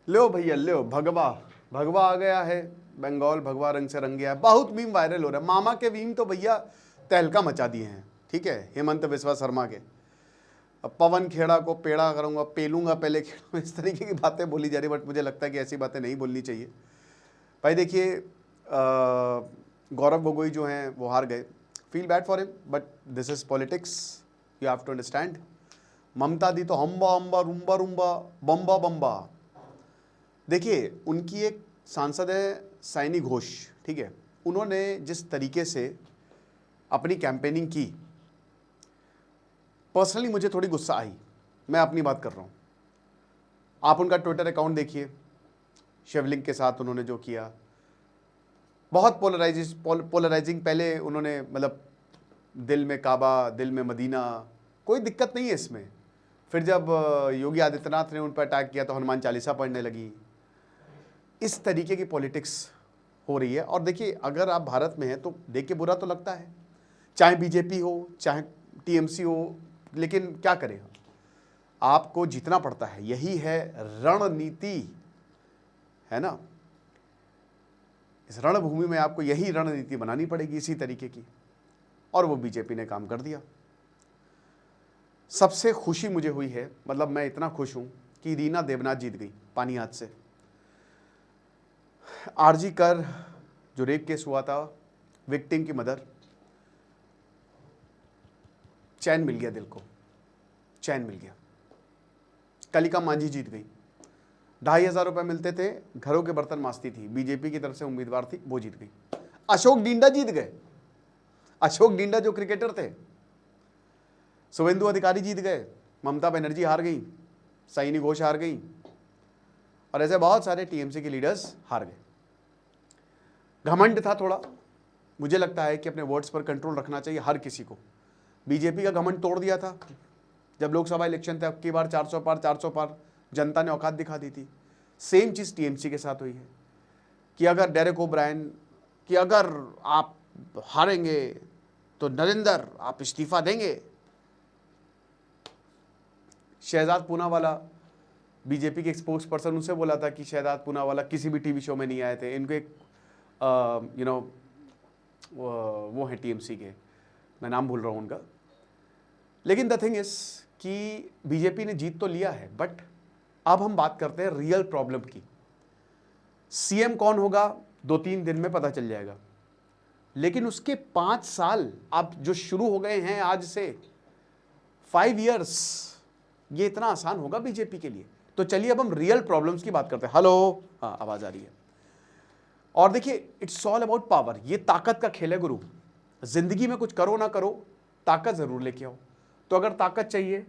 लो भैया लो, भगवा भगवा आ गया है, बंगाल भगवा रंग से रंग गया है। बहुत मीम वायरल हो रहा है। मामा के मीम तो भैया तहलका मचा दिए हैं, ठीक है, हेमंत बिस्वा शर्मा के। अब पवन खेड़ा को पेड़ा करूंगा, पेलूंगा पहले खेड़ा, इस तरीके की बातें बोली जा रही, बट मुझे लगता है कि ऐसी बातें नहीं बोलनी चाहिए। भाई देखिए, गौरव गोगोई जो हैं वो हार गए, feel bad for him, but this is politics, you have to understand. Mamata di तो हम्बा हम्बा रुम्बा रुम्बा बम्बा बम्बा। देखिए, उनकी एक सांसद है साइनी घोष, ठीक है, उन्होंने जिस तरीके से अपनी कैंपेनिंग की, पर्सनली मुझे थोड़ी गुस्सा आई। मैं अपनी बात कर रहा हूँ। आप उनका ट्विटर अकाउंट देखिए, शिवलिंग के साथ उन्होंने जो किया, बहुत पोलराइजिंग। पहले उन्होंने मतलब दिल में काबा, दिल में मदीना, कोई दिक्कत नहीं है इसमें। फिर जब योगी आदित्यनाथ ने उन पर अटैक किया तो हनुमान चालीसा पढ़ने लगी। इस तरीके की पॉलिटिक्स हो रही है। और देखिए, अगर आप भारत में हैं तो देख के बुरा तो लगता है, चाहे बीजेपी हो चाहे टीएमसी हो, लेकिन क्या करें, आपको जीतना पड़ता है, यही है रणनीति, है ना। इस रणभूमि में आपको यही रणनीति बनानी पड़ेगी, इसी तरीके की, और वो बीजेपी ने काम कर दिया। सबसे खुशी मुझे हुई है, मतलब मैं इतना खुश हूं कि रीना देवनाथ जीत गई पानी हाथ से। आरजी कर जो रेप केस हुआ था, विक्टिम की मदर, चैन मिल गया, दिल को चैन मिल गया। कलिका मांझी जीत गई, 2,500 रुपए मिलते थे, घरों के बर्तन मांजती थी, बीजेपी की तरफ से उम्मीदवार थी, वो जीत गई। अशोक डिंडा जीत गए, अशोक डिंडा जो क्रिकेटर थे। शुभेंदु अधिकारी जीत गए, ममता बनर्जी हार गई, साइनी घोष हार गई, और ऐसे बहुत सारे टीएमसी के लीडर्स हार गए। घमंड था थोड़ा, मुझे लगता है कि अपने वर्ड्स पर कंट्रोल रखना चाहिए हर किसी को। बीजेपी का घमंड तोड़ दिया था जब लोकसभा इलेक्शन थे, अब की बार 400 पार 400 पार, जनता ने औकात दिखा दी थी। सेम चीज टीएमसी के साथ हुई है कि अगर डेरेक ओब्रायन, कि अगर आप हारेंगे तो नरेंद्र आप इस्तीफा देंगे। शहजाद पूनावाला, बीजेपी के स्पोक्स पर्सन, उनसे बोला था कि शहजाद पूनावाला किसी भी टीवी शो में नहीं आए थे, इनको एक वो है टीएमसी के, मैं नाम भूल रहा हूँ उनका। लेकिन द थिंग इज कि बीजेपी ने जीत तो लिया है, बट अब हम बात करते हैं रियल प्रॉब्लम की। सीएम कौन होगा 2-3 दिन में पता चल जाएगा, लेकिन उसके 5 साल अब जो शुरू हो गए हैं आज से, 5 इयर्स, ये इतना आसान होगा बीजेपी के लिए? तो चलिए अब हम रियल प्रॉब्लम्स की बात करते हैं। हेलो, हाँ आवाज आ रही है। और देखिए, इट्स ऑल अबाउट पावर, ये ताकत का खेल है गुरु। जिंदगी में कुछ करो ना करो, ताकत जरूर लेके आओ। तो अगर ताकत चाहिए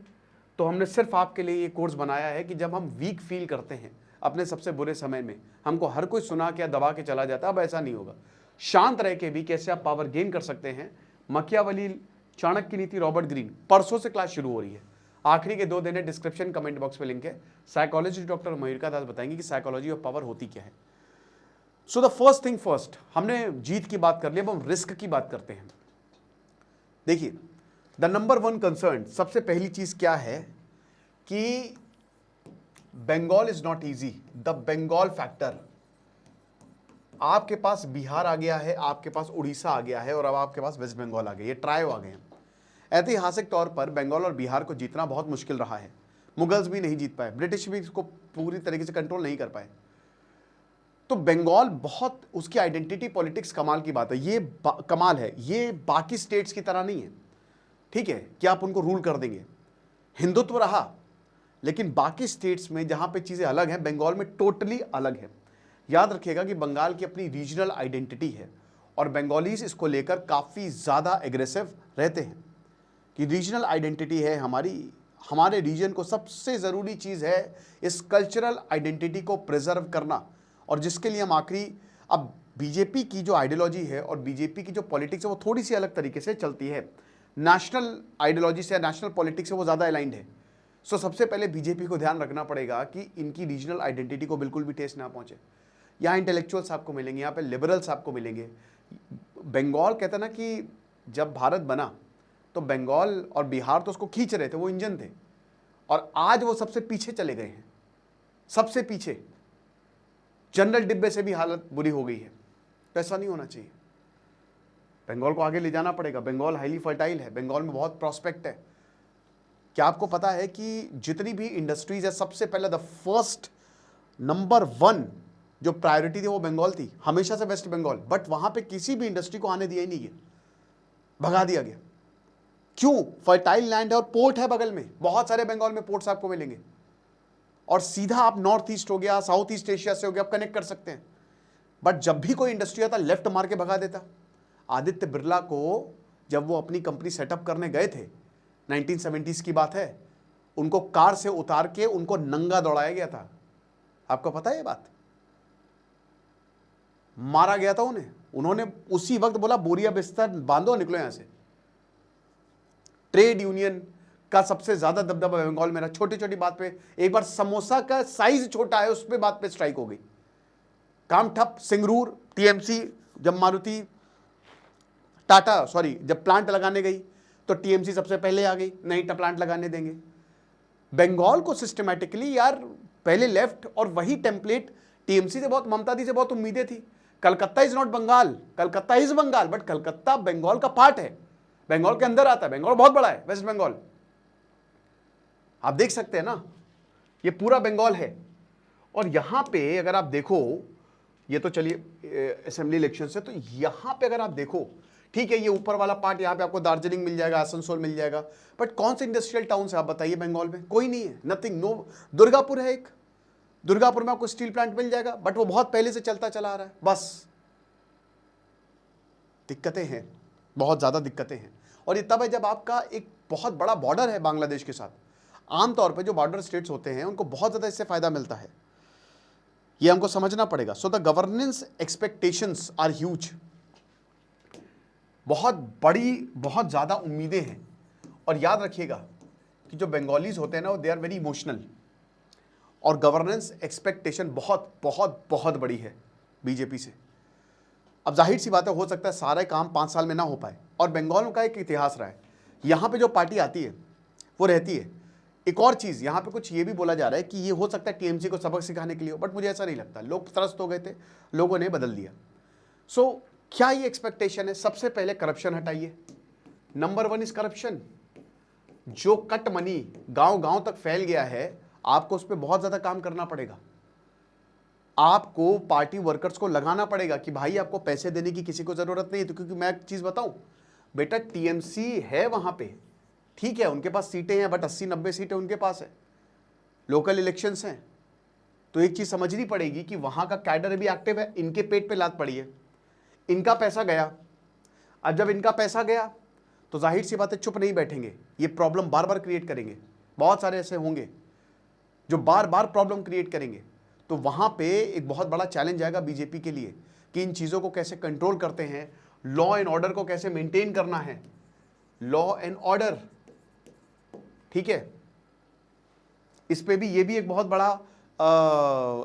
तो हमने सिर्फ आपके लिए ये कोर्स बनाया है कि जब हम वीक फील करते हैं अपने सबसे बुरे समय में, हमको हर कोई सुना के दबा के चला जाता है, अब ऐसा नहीं होगा। शांत रह के भी कैसे आप पावर गेन कर सकते हैं, मकियावली, चाणक्य नीति, रॉबर्ट ग्रीन, परसों से क्लास शुरू हो रही है। आखिरी के 2 दिन है, डिस्क्रिप्शन कमेंट बॉक्स में लिंक है। साइकोलॉजिस्ट डॉक्टर मयूरिका दास बताएंगे कि साइकोलॉजी ऑफ पावर होती क्या है। So the first thing first, हमने जीत की बात कर ली, अब हम रिस्क की बात करते हैं। देखिए, द नंबर 1 कंसर्न, सबसे पहली चीज क्या है कि Bengal is not easy, the Bengal factor. आपके पास बिहार आ गया है, आपके पास उड़ीसा आ गया है, और अब आपके पास वेस्ट बंगाल आ गया, ये ट्रायो आ गए हैं। ऐतिहासिक तौर पर बंगाल और बिहार को जीतना बहुत मुश्किल रहा है। मुगल्स भी नहीं जीत पाए, ब्रिटिश भी इसको पूरी तरीके से कंट्रोल नहीं कर पाए। तो बंगाल बहुत, उसकी आइडेंटिटी पॉलिटिक्स कमाल की बात है, ये कमाल है, ये बाकी स्टेट्स की तरह नहीं है, ठीक है, कि आप उनको रूल कर देंगे। हिंदुत्व रहा, लेकिन बाकी स्टेट्स में जहां पे चीजें अलग हैं, बंगाल में टोटली अलग है। याद रखिएगा कि बंगाल की अपनी रीजनल आइडेंटिटी है, और बंगालीज इसको लेकर काफी ज्यादा एग्रेसिव रहते हैं कि रीजनल आइडेंटिटी है हमारी, हमारे रीजन को सबसे जरूरी चीज है इस कल्चरल आइडेंटिटी को प्रिजर्व करना, और जिसके लिए हम आखिरी, अब बीजेपी की जो आइडियोलॉजी है और बीजेपी की जो पॉलिटिक्स है वो थोड़ी सी अलग तरीके से चलती है, नेशनल आइडियोलॉजी से, नेशनल पॉलिटिक्स से वो ज़्यादा अलाइंड है। सो सबसे पहले बीजेपी को ध्यान रखना पड़ेगा कि इनकी रीजनल आइडेंटिटी को बिल्कुल भी ठेस ना पहुंचे। यहाँ इंटेलेक्चुअल्स आपको मिलेंगे, यहाँ पे लिबरल्स आपको मिलेंगे। बंगाल कहता ना कि जब भारत बना तो बंगाल और बिहार तो उसको खींच रहे थे, वो इंजन थे, और आज वो सबसे पीछे चले गए हैं, सबसे पीछे। जनरल डिब्बे से भी हालत बुरी हो गई है। तो ऐसा नहीं होना चाहिए। बंगाल को आगे ले जाना पड़ेगा। बंगाल हाईली फर्टाइल है, बंगाल में बहुत प्रॉस्पेक्ट है। क्या आपको पता है कि जितनी भी इंडस्ट्रीज है, सबसे पहले द फर्स्ट नंबर 1 जो प्रायोरिटी थी वो बंगाल थी, हमेशा से वेस्ट बंगाल। बट वहां पे किसी भी इंडस्ट्री को आने दिया ही नहीं गया, भगा दिया गया। क्यों? फर्टाइल लैंड है और पोर्ट है बगल में, बहुत सारे बंगाल में पोर्ट्स आपको मिलेंगे, और सीधा आप नॉर्थ ईस्ट हो गया, साउथ ईस्ट एशिया से हो गया, आप कनेक्ट कर सकते हैं। बट जब भी कोई इंडस्ट्री आता, लेफ्ट मार के भगा देता। आदित्य बिरला को जब वो अपनी कंपनी सेटअप करने गए थे, 1970s की बात है, उनको कार से उतार के उनको नंगा दौड़ाया गया था। आपको पता है ये बात? मारा गया था उन्हें। उन्होंने उसी वक्त बोला बोरिया बिस्तर बांधो, निकलो यहां से। ट्रेड यूनियन का सबसे ज्यादा दबदबा बंगाल में रहा। छोटी छोटी बात पे, एक बार समोसा का साइज छोटा है उस पे बात पे स्ट्राइक हो गई, काम ठप। सिंगरूर टीएमसी जब मारुति टाटा जब प्लांट लगाने गई तो टीएमसी सबसे पहले आ गई, नहीं प्लांट लगाने देंगे। बंगाल को सिस्टमैटिकली यार पहले लेफ्ट, और वही टेम्पलेट टीएमसी से बहुत, ममता दी से बहुत उम्मीदें थी। Calcutta is not Bengal, Calcutta is Bengal, but Calcutta Bengal का पार्ट है, बंगाल के अंदर आता है। बंगाल बहुत बड़ा है, वेस्ट बंगाल आप देख सकते हैं ना, ये पूरा बंगाल है। और यहां पे अगर आप देखो, ये तो चलिए असेंबली इलेक्शन से, तो यहां पे अगर आप देखो, ठीक है ये ऊपर वाला पार्ट, यहां पे आपको दार्जिलिंग मिल जाएगा, आसनसोल मिल जाएगा, बट कौन से इंडस्ट्रियल टाउन से आप बताइए बंगाल में? कोई नहीं है, नथिंग, नो। दुर्गापुर है एक, दुर्गापुर में आपको स्टील प्लांट मिल जाएगा, बट वो बहुत पहले से चलता चला आ रहा है। बस दिक्कतें हैं, बहुत ज्यादा दिक्कतें हैं। और ये तब है जब आपका एक बहुत बड़ा बॉर्डर है बांग्लादेश के साथ। आमतौर पे जो बॉर्डर स्टेट्स होते हैं उनको बहुत ज्यादा इससे फायदा मिलता है, ये हमको समझना पड़ेगा। So the governance expectations are huge, बहुत बड़ी, बहुत ज्यादा उम्मीदें हैं। और याद रखिएगा कि जो बंगालीज होते हैं ना, वो दे आर वेरी इमोशनल, और गवर्नेंस एक्सपेक्टेशन बहुत बहुत बहुत बड़ी है बीजेपी से। अब जाहिर सी बात है, हो सकता है सारे काम 5 साल में ना हो पाए, और बंगाल का एक इतिहास रहा है, यहाँ पे जो पार्टी आती है वो रहती है। एक और चीज़ यहाँ पे कुछ ये भी बोला जा रहा है कि ये हो सकता है टीएमसी को सबक सिखाने के लिए हो, बट मुझे ऐसा नहीं लगता। लोग त्रस्त हो गए थे, लोगों ने बदल दिया। सो क्या ये एक्सपेक्टेशन है? सबसे पहले करप्शन हटाइए, नंबर 1 इज करप्शन। जो कट मनी गांव गांव तक फैल गया है, आपको उस पर बहुत ज्यादा काम करना पड़ेगा। आपको पार्टी वर्कर्स को लगाना पड़ेगा कि भाई आपको पैसे देने की किसी को जरूरत नहीं है। तो क्योंकि मैं एक चीज बताऊं बेटा, टीएमसी है वहां पे, ठीक है उनके पास सीटें हैं, बट 80-90 सीटें उनके पास है, लोकल इलेक्शंस हैं। तो एक चीज समझनी पड़ेगी कि वहां का कैडर भी एक्टिव है, इनके पेट पे लात पड़ी है, इनका पैसा गया। अब जब इनका पैसा गया तो जाहिर सी बात है चुप नहीं बैठेंगे, ये प्रॉब्लम बार बार क्रिएट करेंगे। बहुत सारे ऐसे होंगे जो बार बार प्रॉब्लम क्रिएट करेंगे। तो वहां पे एक बहुत बड़ा चैलेंज आएगा बीजेपी के लिए कि इन चीजों को कैसे कंट्रोल करते हैं, लॉ एंड ऑर्डर को कैसे मेंटेन करना है, लॉ एंड ऑर्डर, ठीक है। इस पे भी, ये भी एक बहुत बड़ा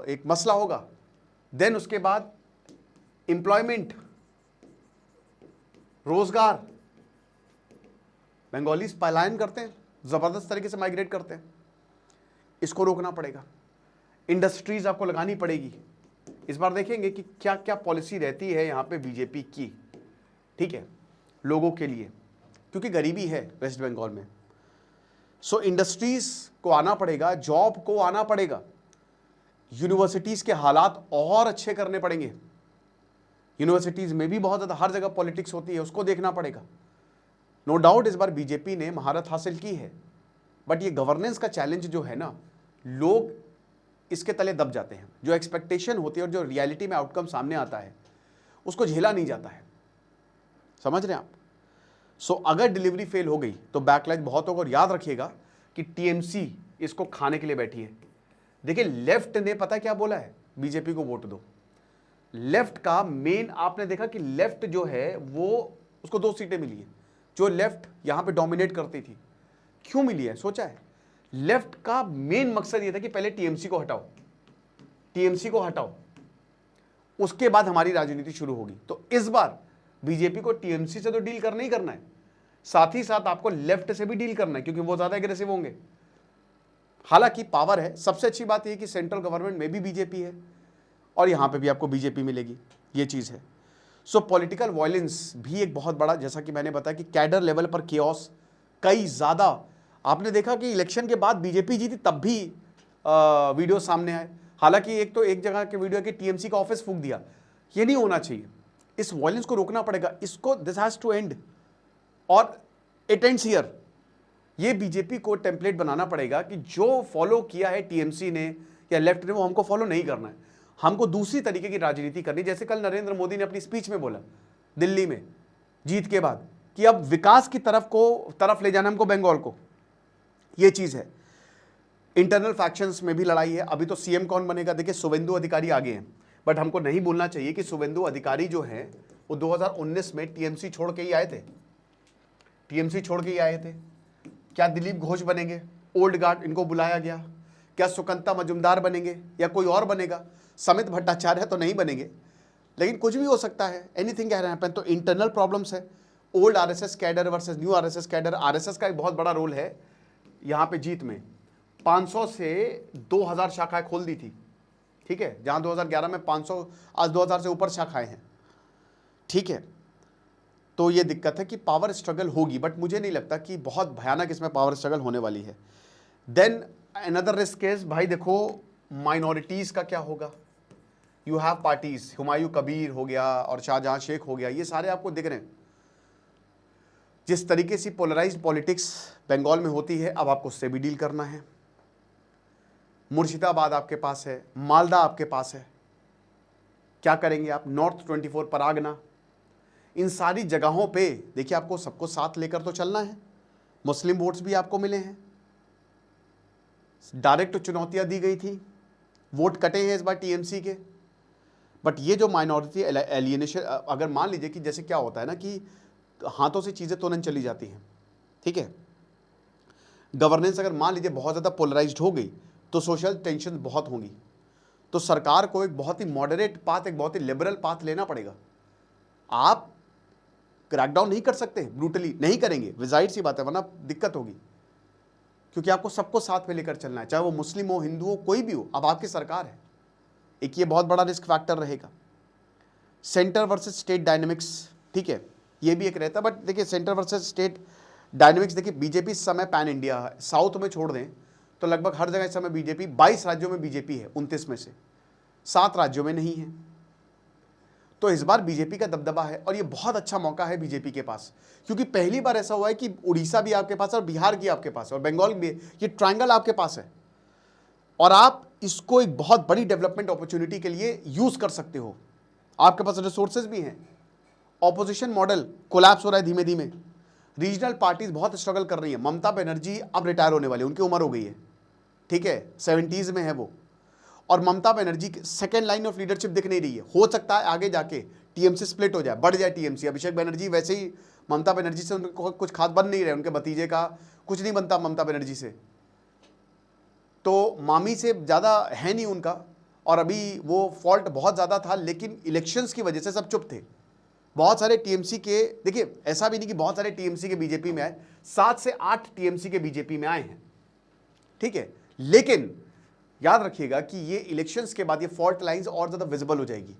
एक मसला होगा। देन उसके बाद एम्प्लॉयमेंट, रोजगार। बंगालीज पलायन करते हैं, जबरदस्त तरीके से माइग्रेट करते हैं, इसको रोकना पड़ेगा। इंडस्ट्रीज आपको लगानी पड़ेगी। इस बार देखेंगे कि क्या क्या पॉलिसी रहती है यहाँ पे बीजेपी की, ठीक है, लोगों के लिए, क्योंकि गरीबी है वेस्ट बंगाल में। सो इंडस्ट्रीज को आना पड़ेगा, जॉब को आना पड़ेगा, यूनिवर्सिटीज के हालात और अच्छे करने पड़ेंगे। यूनिवर्सिटीज में भी बहुत ज़्यादा हर जगह पॉलिटिक्स होती है, उसको देखना पड़ेगा। नो डाउट इस बार बीजेपी ने महारत हासिल की है, बट ये गवर्नेंस का चैलेंज जो है ना, लोग इसके तले दब जाते हैं। जो एक्सपेक्टेशन होती है और जो रियलिटी में आउटकम सामने आता है उसको झेला नहीं जाता है, समझ रहे हैं आप। सो अगर डिलीवरी फेल हो गई तो बैकलैश बहुत होगा। और याद रखिएगा कि टीएमसी इसको खाने के लिए बैठी है। देखिए लेफ्ट ने पता क्या बोला है, बीजेपी को वोट दो। लेफ्ट का मेन आपने देखा कि लेफ्ट जो है वो, उसको 2 सीटें मिली है। जो लेफ्ट यहां पे डोमिनेट करती थी, क्यों मिली है सोचा है? लेफ्ट का मेन मकसद ये था कि पहले टीएमसी को हटाओ, टीएमसी को हटाओ, उसके बाद हमारी राजनीति शुरू होगी। तो इस बार बीजेपी को टीएमसी से तो डील करना ही करना है, साथ ही साथ आपको लेफ्ट से भी डील करना है, क्योंकि वो ज्यादा एग्रेसिव होंगे। हालांकि पावर है, सबसे अच्छी बात यह कि सेंट्रल गवर्नमेंट में भी बीजेपी है, और यहाँ पे भी आपको बीजेपी मिलेगी, ये चीज़ है। सो पॉलिटिकल वायलेंस भी एक बहुत बड़ा, जैसा कि मैंने बताया कि कैडर लेवल पर केओस कई ज़्यादा। आपने देखा कि इलेक्शन के बाद बीजेपी जीती तब भी वीडियो सामने आए, हालांकि एक तो एक जगह के वीडियो कि टीएमसी का ऑफिस फूंक दिया। ये नहीं होना चाहिए, इस वायलेंस को रोकना पड़ेगा, इसको दिस हैज टू एंड और इट एंड्स हियर। ये बीजेपी को टेम्पलेट बनाना पड़ेगा कि जो फॉलो किया है टीएमसी ने या लेफ्ट ने वो हमको फॉलो नहीं करना है, हमको दूसरी तरीके की राजनीति करनी। जैसे कल नरेंद्र मोदी ने अपनी स्पीच में बोला दिल्ली में जीत के बाद कि अब विकास की तरफ ले जाना हमको बंगाल को, ये चीज है। इंटरनल फैक्शंस में भी लड़ाई है। अभी तो सीएम कौन बनेगा, देखिए शुवेंदु अधिकारी आगे हैं, बट हमको नहीं भूलना चाहिए कि शुवेंदु अधिकारी जो हैं वो 2019 में टीएमसी छोड़ के ही आए थे, टीएमसी छोड़ के ही आए थे। क्या दिलीप घोष बनेंगे, ओल्ड गार्ड, इनको बुलाया गया। क्या सुकंता मजुमदार बनेंगे या कोई और बनेगा, समित भट्टाचार्य तो नहीं बनेंगे, लेकिन कुछ भी हो सकता है, एनीथिंग कैन हैपन। तो इंटरनल प्रॉब्लम्स है, old RSS cadre versus new RSS cadre. RSS का एक बहुत बड़ा रोल है यहाँ पे जीत में। 500 से 2000 शाखाएं खोल दी थी, ठीक है, जहां 2011 में 500, आज 2000 से ऊपर शाखाएं हैं, ठीक है। तो ये दिक्कत है कि पावर स्ट्रगल होगी, बट मुझे नहीं लगता कि बहुत भयानक इसमें पावर स्ट्रगल होने वाली है। देन अनदर रिस्क इज, भाई देखो माइनॉरिटीज का क्या होगा। You have parties, Humayun Kabir हो गया और शाहजहां शेख हो गया, ये सारे आपको दिख रहे हैं। जिस तरीके से पोलराइज्ड पॉलिटिक्स बंगाल में होती है, अब आपको उससे भी डील करना है। मुर्शिदाबाद आपके पास है, मालदा आपके पास है, क्या करेंगे आप। नॉर्थ 24 परागना, इन सारी जगहों पे देखिए आपको सबको साथ लेकर तो चलना है। मुस्लिम वोट्स भी आपको मिले हैं, डायरेक्ट चुनौतियां दी गई थी, वोट कटे हैं इस बार टीएमसी के। बट ये जो माइनॉरिटी एलियनेशन, अगर मान लीजिए कि जैसे क्या होता है ना कि हाथों से चीज़ें तुरंत चली जाती हैं, ठीक है। गवर्नेंस अगर मान लीजिए बहुत ज़्यादा पोलराइज्ड हो गई तो सोशल टेंशन बहुत होंगी। तो सरकार को एक बहुत ही मॉडरेट पाथ, एक बहुत ही लिबरल पाथ लेना पड़ेगा। आप क्रैकडाउन नहीं कर सकते, ब्रूटली नहीं करेंगे, जाहिर सी बात है, वरना दिक्कत होगी, क्योंकि आपको सबको साथ में लेकर चलना है, चाहे वो मुस्लिम हो, हिंदू हो, कोई भी हो। अब आपकी सरकार है, एक ये बहुत बड़ा रिस्क फैक्टर रहेगा। सेंटर वर्सेस स्टेट डायनेमिक्स, ठीक है, ये भी एक रहता है। बट देखिए सेंटर वर्सेस स्टेट डायनेमिक्स, देखिए बीजेपी इस समय पैन इंडिया है। साउथ में छोड़ दें तो लगभग हर जगह इस समय बीजेपी, 22 राज्यों में बीजेपी है, 29 में से 7 राज्यों में नहीं है। तो इस बार बीजेपी का दबदबा है और ये बहुत अच्छा मौका है बीजेपी के पास, क्योंकि पहली बार ऐसा हुआ है कि उड़ीसा भी आपके पास है और बिहार भी आपके पास है और बंगाल भी, ये ट्रायंगल आपके पास है और आप इसको एक बहुत बड़ी डेवलपमेंट अपॉर्चुनिटी के लिए यूज कर सकते हो। आपके पास रिसोर्सेज भी हैं। ऑपोजिशन मॉडल कोलैप्स हो रहा है धीमे धीमे, रीजनल पार्टीज बहुत स्ट्रगल कर रही है। ममता बनर्जी अब रिटायर होने वाली है, उनकी उम्र हो गई है, ठीक है, 70s में है वो, और ममता बनर्जी की सेकेंड लाइन ऑफ लीडरशिप दिख नहीं रही है। हो सकता है आगे जाके टीएमसी स्प्लिट हो जाए, बढ़ जाए टीएमसी। अभिषेक बनर्जी वैसे ही ममता बनर्जी से उनको कुछ खास बन नहीं रहे, उनके भतीजे का कुछ नहीं बनता ममता बनर्जी से, तो मामी से ज़्यादा है नहीं उनका, और अभी वो फॉल्ट बहुत ज़्यादा था, लेकिन इलेक्शंस की वजह से सब चुप थे। बहुत सारे टीएमसी के, देखिए ऐसा भी नहीं कि बहुत सारे टीएमसी के बीजेपी में आए, 7 से 8 टीएमसी के बीजेपी में आए हैं, ठीक है। लेकिन याद रखिएगा कि ये इलेक्शंस के बाद ये फॉल्ट लाइंस और ज़्यादा विजिबल हो जाएगी,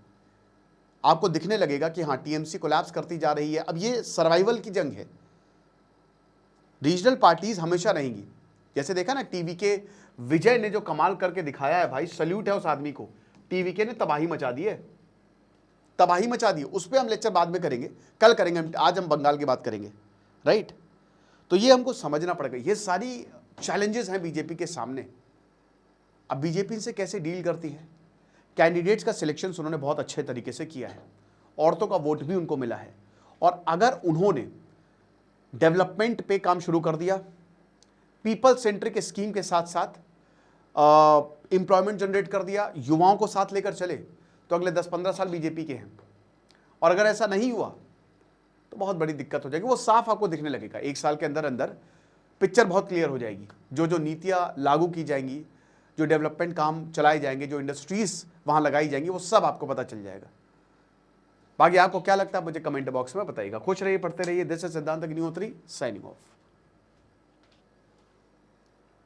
आपको दिखने लगेगा कि हाँ टीएमसी कोलैप्स करती जा रही है। अब ये सर्वाइवल की जंग है, रीजनल पार्टीज हमेशा रहेंगी। जैसे देखा ना टीवी के विजय ने जो कमाल करके दिखाया है, भाई सल्यूट है उस आदमी को। टीवी के ने तबाही मचा दी है, तबाही मचा दी। उस पर हम लेक्चर बाद में करेंगे, कल करेंगे, आज हम बंगाल की बात करेंगे, राइट। तो ये हमको समझना पड़ेगा, ये सारी चैलेंजेस हैं बीजेपी के सामने। अब बीजेपी इनसे कैसे डील करती है। कैंडिडेट्स का सिलेक्शन उन्होंने बहुत अच्छे तरीके से किया है, औरतों का वोट भी उनको मिला है, और अगर उन्होंने डेवलपमेंट पे काम शुरू कर दिया, पीपल सेंट्रिक स्कीम के साथ साथ एम्प्लॉयमेंट जनरेट कर दिया, युवाओं को साथ लेकर चले, तो अगले 10-15 साल बीजेपी के हैं। और अगर ऐसा नहीं हुआ तो बहुत बड़ी दिक्कत हो जाएगी। वो साफ आपको दिखने लगेगा, 1 साल के अंदर अंदर पिक्चर बहुत क्लियर हो जाएगी। जो जो नीतियां लागू की जाएंगी, जो डेवलपमेंट काम चलाए जाएंगे, जो इंडस्ट्रीज वहां लगाई जाएंगी, वो सब आपको पता चल जाएगा। बाकी आपको क्या लगता है मुझे कमेंट बॉक्स में बताइएगा। खुश रहिए, पढ़ते रहिए। दिस इज सिद्धांत अग्निहोत्री साइनिंग ऑफ।